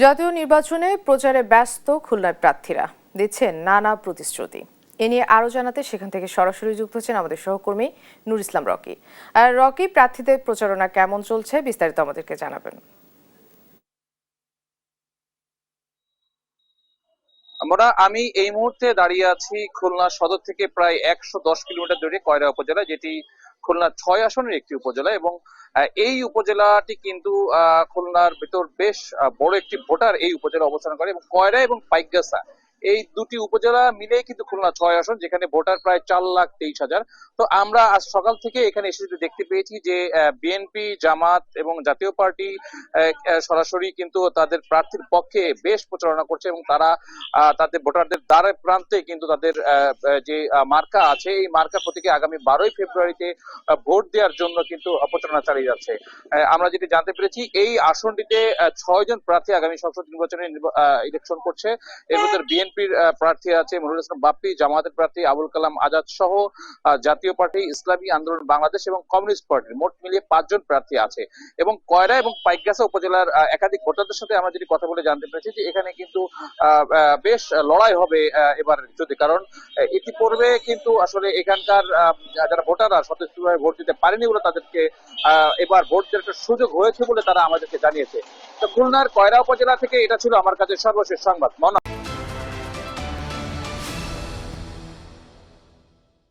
জাতীয় নির্বাচনে প্রচারে ব্যস্ত খুলনার প্রার্থীরা দিচ্ছেন নানা প্রতিশ্রুতি। এ নিয়ে আরো জানাতে সেখান থেকে সরাসরি যুক্ত হচ্ছেন আমাদের সহকর্মী নূর ইসলাম রকি। আর রকি, প্রার্থীদের প্রচারণা কেমন চলছে বিস্তারিত আমাদেরকে জানাবেন। আমি এই মুহূর্তে দাঁড়িয়ে আছি খুলনা সদর থেকে প্রায় 110 কিলোমিটার দূরে কয়রা উপজেলা, যেটি খুলনা 6 আসনের একটি উপজেলা। এবং এই উপজেলাটি কিন্তু খুলনার ভিতর বেশ বড় একটি ভোটার এই উপজেলা অবস্থান করে, এবং কয়রা এবং পাইকগাছা এই দুটি উপজেলা মিলেই কিন্তু খুলনা 6 আসন, যেখানে ভোটার প্রায় 4,23,000। তো আমরা আজ সকাল থেকে এখানে এসে দেখতে পেয়েছি যে বিএনপি, জামাত এবং জাতীয় পার্টি সরাসরি কিন্তু তাদের প্রার্থীর পক্ষে বেশ প্রচারণা করছে, এবং তারা তাদের ভোটারদের দ্বারে প্রান্তে কিন্তু তাদের যে মার্কা আছে এই মার্কা প্রতীকে আগামী 12ই ফেব্রুয়ারিতে ভোট দেওয়ার জন্য কিন্তু প্রচারণা চালিয়ে যাচ্ছে। আমরা যেটি জানতে পেরেছি, এই আসনটিতে 6 জন প্রার্থী আগামী সংসদ নির্বাচনে ইলেকশন করছে। এর ভিতরে বিএনপির প্রার্থী আছে মনিরুল ইসলাম বাপ্পি, জামায়াতের প্রার্থী আবুল কালাম আজাদ সহ জাতীয় পার্টি, ইসলামী আন্দোলন বাংলাদেশ এবং কমিউনিস্ট পার্টির মোট মিলিয়ে 5 জন প্রার্থী আছে। এবং কয়রা এবং পাইকগাছা উপজেলার একাধিক ভোটারদের সাথে আমরা যদি কথা বলে জানতে পেরেছি যে এখানে কিন্তু বেশ লড়াই হবে এবার যদি, কারণ ইতিপূর্বে কিন্তু আসলে এখানকার যারা ভোটাররা স্বতঃস্ফূর্তভাবে ভোট দিতে পারেনি বলে তাদেরকে এবার ভোট দেওয়ার একটা সুযোগ হয়েছে বলে তারা আমাদেরকে জানিয়েছে। তো খুলনার কয়রা উপজেলা থেকে এটা ছিল আমার কাছে সর্বশেষ সংবাদ।